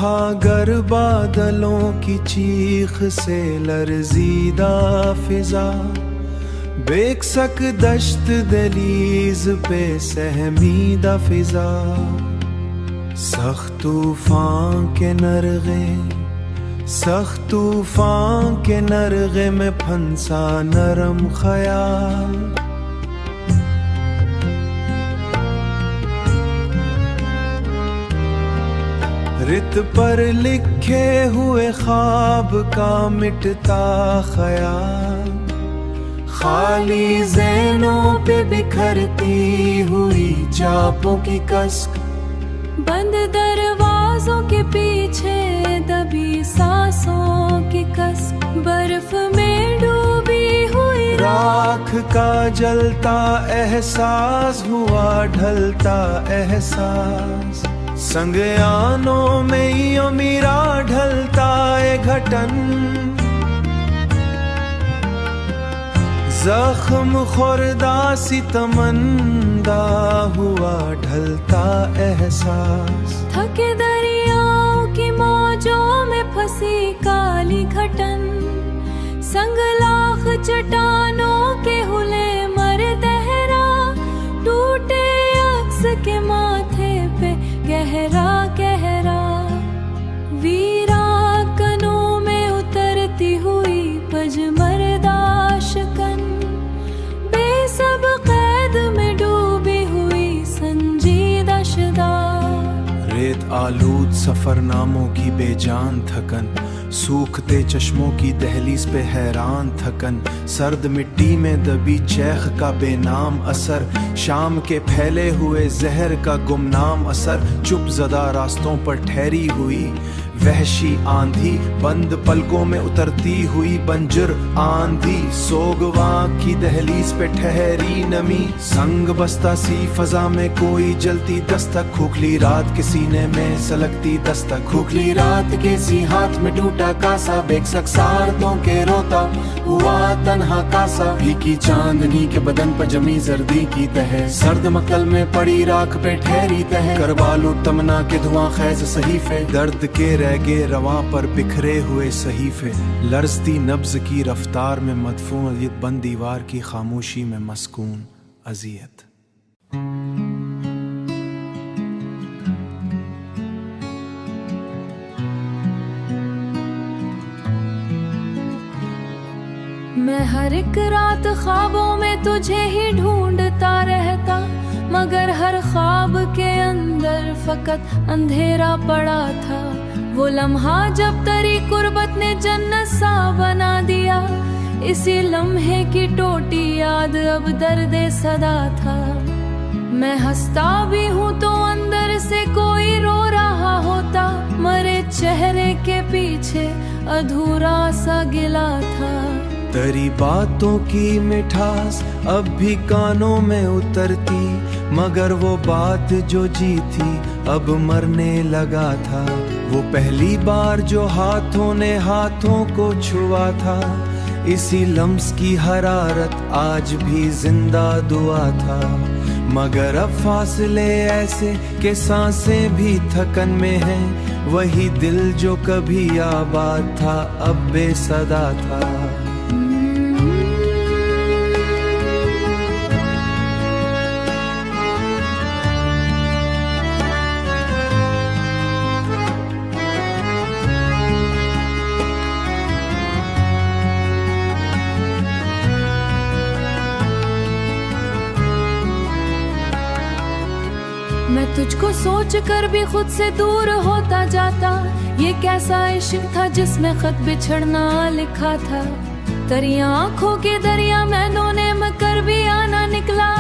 सुहागर बादलों की चीख से लरजीदा फिजा, बेकसक दश्त दलीज पे सहमीदा फिजा। सख्त तूफान के नरगे, सख्त तूफान के नरगे में फंसा नरम ख्याल। रित पर लिखे हुए ख्वाब का मिटता ख्याल, खाली ज़हनों पे बिखरती हुई चापों की कसक, बंद दरवाजों के पीछे दबी सांसों की कसक, बर्फ में डूबी हुई राख का जलता एहसास हुआ ढलता एहसास। संगयानों में यो मेरा ढलता ए घटन, जख्म खुर्दा सितमंदा हुआ ढलता एहसास। थके दरियाओं की मौजों में फंसी काली घटन, संगलाख चट्टानों के हुले मर दहरा, टूटे अक्स के माथे पे गहरा गहरा। वीरा कनों में उतरती हुई पजमरदा शिकन, बेसब कैद में डूबी हुई संजीदा शुदा। रेत आलूद सफरनामों की बेजान थकन, सूखते चश्मों की दहलीज पे हैरान थकन, सर्द मिट्टी में दबी चैख का बेनाम असर, शाम के फैले हुए जहर का गुमनाम असर। चुप ज़दा रास्तों पर ठहरी हुई वहशी आंधी, बंद पलकों में उतरती हुई बंजर आंधी, सोगवा की दहलीज पे ठहरी नमी, संग बस्ता सी फजा में कोई जलती दस्तक, खोखली रात के सीने में सलगती दस्तक, खोखली रात के सी हाथ में टूटा कासा, बेकसक सारतों के रोता हुआ तन्हा कासा। भीगी चांदनी के बदन पर जमी जर्दी की तह, सर्द मक्तल में पड़ी राख पे ठहरी तह, करबालू तमना के धुआं खैज सहीफे, दर्द के रैगे रवां पर बिखरे हुए सहीफे, लरजती नब्ज की रफ्तार में मदफून बंद दीवार की खामोशी में मस्कून अजियत। मैं हर एक रात ख्वाबों में तुझे ही ढूंढता रहता, मगर हर ख्वाब के अंदर फकत अंधेरा पड़ा था। वो लम्हा जब तेरी कुर्बत ने जन्नत सा बना दिया, इसी लम्हे की टोटी याद अब दर्दे सदा था। मैं हंसता भी हूँ तो अंदर से कोई रो रहा होता, मरे चेहरे के पीछे अधूरा सा गिला था। तेरी बातों की मिठास अब भी कानों में उतरती, मगर वो बात जो जी थी अब मरने लगा था। वो पहली बार जो हाथों ने हाथों को छुआ था, इसी लम्स की हरारत आज भी जिंदा दुआ था। मगर अब फासले ऐसे के सांसें भी थकन में हैं, वही दिल जो कभी आबाद था अब बेसदा था। मैं तुझको सोच कर भी खुद से दूर होता जाता, ये कैसा इश्क था जिसमें खत बिछड़ना लिखा था। तेरी आंखों के दरिया मैनों ने मकर भी आना निकला,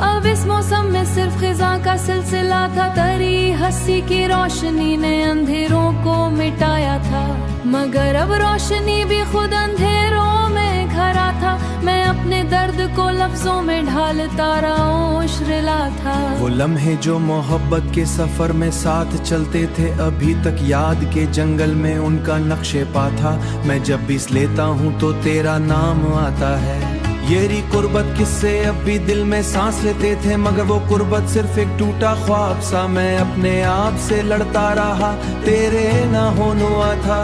अब इस मौसम में सिर्फ खिजा का सिलसिला था। तेरी हंसी की रोशनी ने अंधेरों को मिटाया था, मगर अब रोशनी भी खुद अंधेरों में घरा था। मैं अपने दर्द को लफ्जों में ढालता रहा श्रिला था। वो लम्हे जो मोहब्बत के सफर में साथ चलते थे, अभी तक याद के जंगल में उनका नक्शे पा था। मैं जब भी लेता हूँ तो तेरा नाम आता है, येरी कुर्बत किससे अब भी दिल में सांस लेते थे, मगर वो कुर्बत सिर्फ एक टूटा ख्वाब सा। मैं अपने आप से लड़ता रहा, तेरे ना होनुआ था।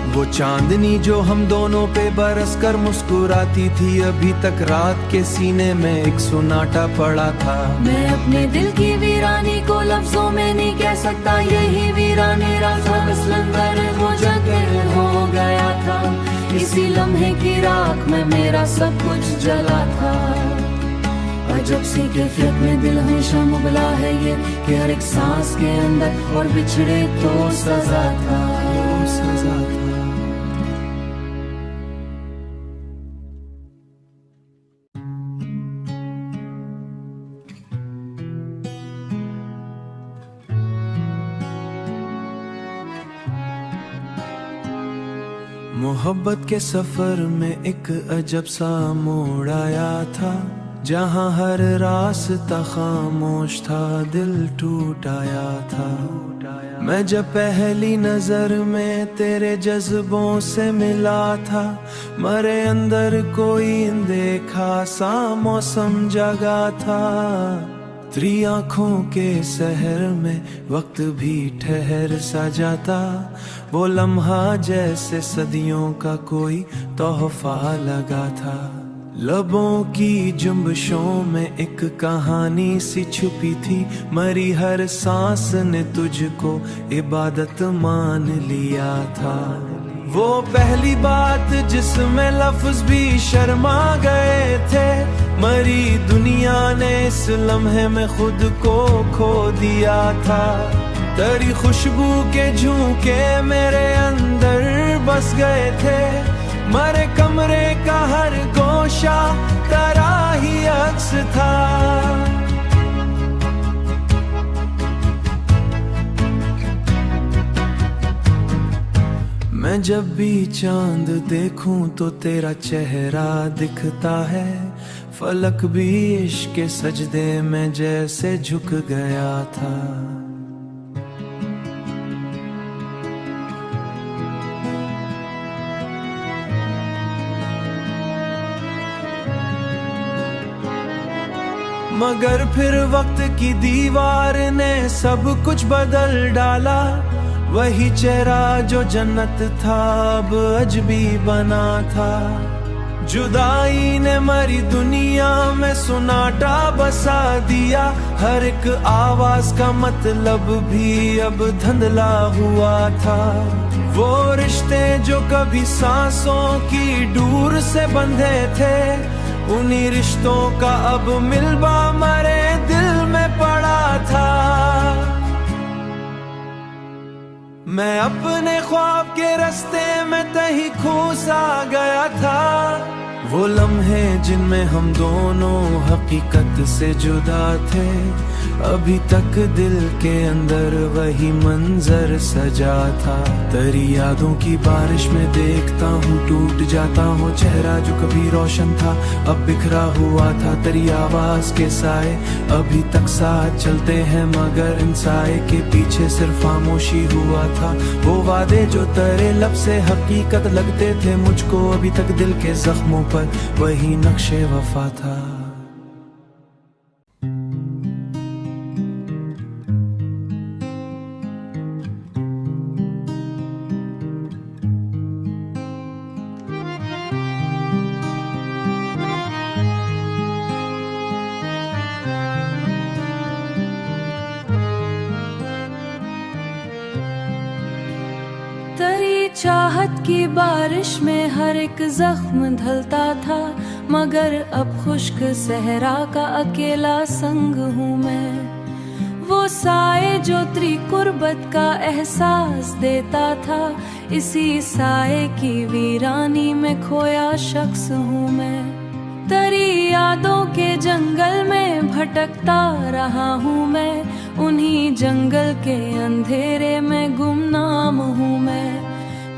वो चांदनी जो हम दोनों पे बरस कर मुस्कुराती थी, अभी तक रात के सीने में एक सुनाटा पड़ा था। मैं अपने दिल की वीरानी को लफ्जों में नहीं कह सकता, यही वीरानी राजा बिस्लंदर वो जगह हो गया था। इसी लम्हे की राख में मेरा सब कुछ जला था। अजब सी कैफियत में दिल हमेशा मुबला है ये, कि हर एक सांस के अंदर और बिछड़े तो सजा था, सजा था। मोहब्बत के सफर में एक अजब सा मोड़ आया था, जहाँ हर रास्ता खामोश था, दिल टूट आया था। मैं जब पहली नजर में तेरे जज्बों से मिला था, मेरे अंदर कोई देखा सा मौसम जगा था। तेरी आँखों के शहर में वक्त भी ठहर सा जाता, वो लम्हा जैसे सदियों का कोई तोहफा लगा था। लबों की जुम्बशों में एक कहानी सी छुपी थी, मरी हर सांस ने तुझको इबादत मान लिया था। वो पहली बात जिसमें लफ्ज भी शर्मा गए थे, मरी दुनिया ने इस लम्हे में खुद को खो दिया था। तेरी खुशबू के झोंके मेरे अंदर बस गए थे, मरे कमरे का हर गोशा तेरा ही अक्स था। मैं जब भी चांद देखूं तो तेरा चेहरा दिखता है, फलक भी इश्क के सजदे में जैसे झुक गया था। मगर फिर वक्त की दीवार ने सब कुछ बदल डाला, वही चेहरा जो जन्नत था अब अजबी बना था। जुदाई ने मरी दुनिया में सुनाटा बसा दिया, हर एक आवाज का मतलब भी अब धुंधला हुआ था। वो रिश्ते जो कभी सांसों की डोर से बंधे थे, उन्हीं रिश्तों का अब मिलबा मरे दिल में पड़ा था। मैं अपने ख्वाब के रास्ते में तही खो सा गया था, वो लम्हे जिनमें हम दोनों हकीकत से जुदा थे। अभी तक दिल के अंदर वही मंजर सजा था। तेरी यादों की बारिश में देखता हूँ टूट जाता हूँ चेहरा जो कभी रोशन था, अब बिखरा हुआ था। तेरी आवाज के साए अभी तक साथ चलते हैं, मगर इन साए के पीछे सिर्फ खामोशी हुआ था। वो वादे जो तेरे लब से हकीकत लगते थे मुझको, अभी तक दिल के जख्मों पर वही नक्शे वफा था। तेरी चाहत की बारिश में हर एक जख्म ढलता था, मगर अब खुश्क सहरा का अकेला संग हूँ मैं। वो साए जो तेरी कुर्बत का एहसास देता था, इसी साए की वीरानी में खोया शख्स हूँ मैं। तेरी यादों के जंगल में भटकता रहा हूँ मैं, उन्हीं जंगल के अंधेरे में गुमनाम हूँ मैं।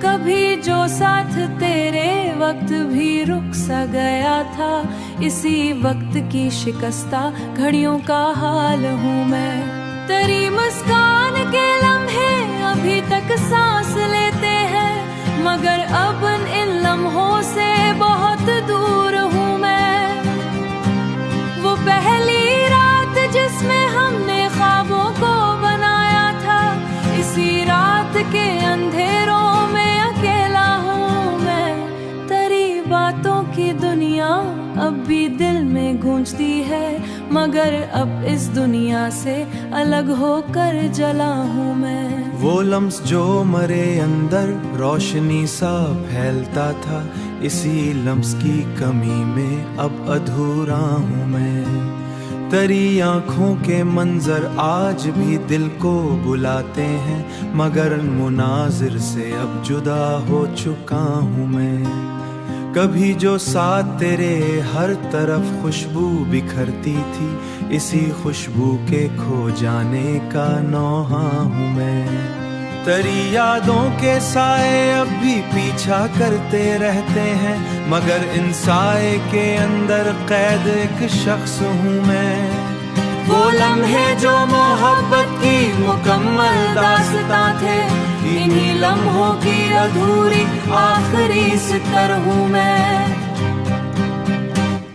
कभी जो साथ तेरे वक्त भी रुक सा गया था, इसी वक्त की शिकस्ता घड़ियों का हाल हूँ मैं। तेरी मुस्कान के लम्हे अभी तक सांस लेते हैं, मगर अब इन लम्हों से बहुत दूर हूँ मैं। भी दिल में गूंजती है, मगर अब इस दुनिया से अलग होकर जला हूँ मैं। वो लम्स जो मरे अंदर रोशनी सा फैलता था, इसी लम्स की कमी में अब अधूरा हूँ मैं। तेरी आँखों के मंजर आज भी दिल को बुलाते हैं, मगर मुनाजिर से अब जुदा हो चुका हूँ मैं। कभी जो साथ तेरे हर तरफ खुशबू बिखरती थी, इसी खुशबू के खो जाने का नौहा हूँ मैं। तेरी यादों के साए अब भी पीछा करते रहते हैं, मगर इन साए के अंदर कैद एक शख्स हूँ मैं। वो लम्हे जो मोहब्बत की मुकम्मल दास्तां थे, इन्हीं लम्हों की अधूरी आखिरी सितर हूँ मैं।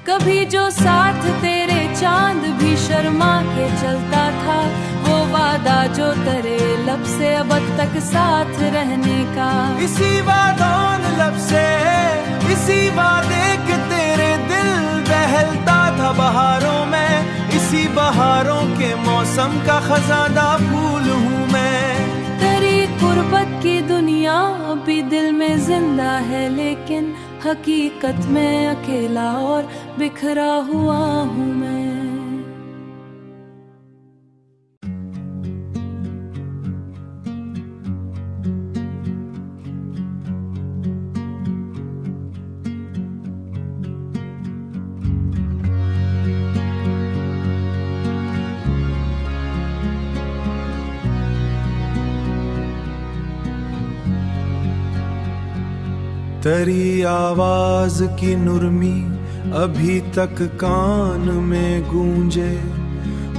कभी जो साथ तेरे चांद भी शर्मा के चलता था, वो वादा जो तेरे लब से अब तक साथ रहने का। इसी वादान लब से, इसी वादे के तेरे दिल बहलता था बहारों में, इसी बहारों के मौसम का खजाना फूल हूँ मैं। तेरी कुर्बत की दुनिया अभी दिल में जिंदा है, लेकिन हकीकत में अकेला और बिखरा हुआ हूँ मैं। तेरी आवाज की नुरमी अभी तक कान में गूंजे,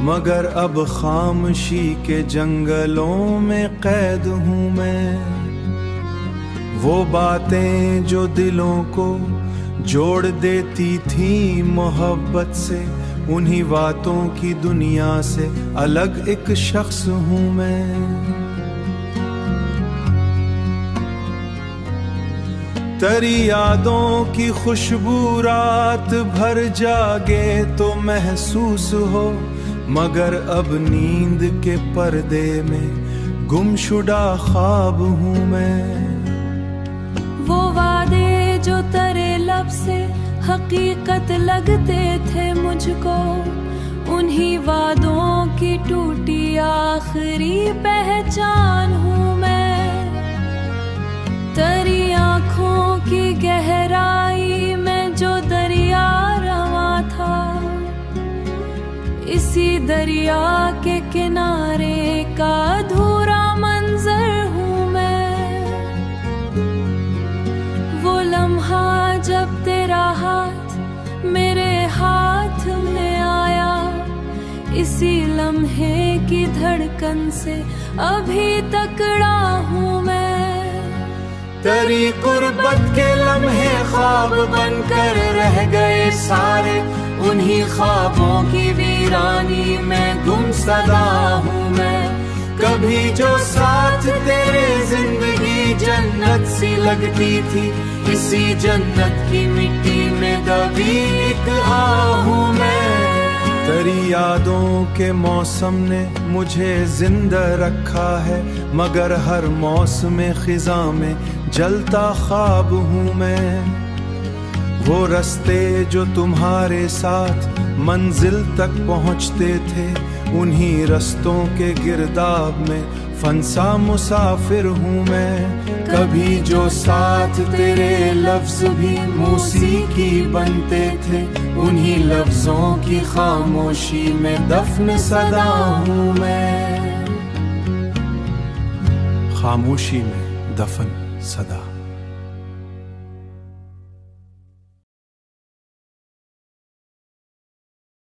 मगर अब खामोशी के जंगलों में कैद हूँ मैं। वो बातें जो दिलों को जोड़ देती थी मोहब्बत से, उन्हीं बातों की दुनिया से अलग एक शख्स हूँ मैं। तेरी यादों की खुशबू रात भर जागे तो महसूस हो, मगर अब नींद के पर्दे में गुमशुदा ख्वाब हूँ मैं। वो वादे जो तेरे लब से हकीकत लगते थे मुझको, उन्हीं वादों की टूटी आखिरी पहचान हूँ मैं। तेरी आँखों की गहराई में जो दरिया रवा था, इसी दरिया के किनारे का अधूरा मंजर हूँ मैं। वो लम्हा जब तेरा हाथ मेरे हाथ में आया, इसी लम्हे की धड़कन से अभी तकड़ा हूँ मैं। तेरी कुर्बत के लम्हे ख्वाब बनकर रह गए सारे, उन्हीं ख्वाबों की वीरानी में गुमसदा हूँ मैं। कभी जो साथ तेरे जिंदगी जन्नत सी लगती थी, इसी जन्नत की मिट्टी में दबी एक आहूँ मैं। तेरी यादों के मौसम ने मुझे जिंदा रखा है, मगर हर मौसम खिजा में जलता ख्वाब हूँ मैं। वो रास्ते जो तुम्हारे साथ मंजिल तक पहुँचते थे, उन्हीं रास्तों के गिरदाब में फंसा मुसाफिर हूँ मैं। कभी जो साथ तेरे लफ्ज भी मौसीकी बनते थे, उन्हीं लफ्जों की खामोशी में दफन सदा हूँ मैं। खामोशी में दफन सदा।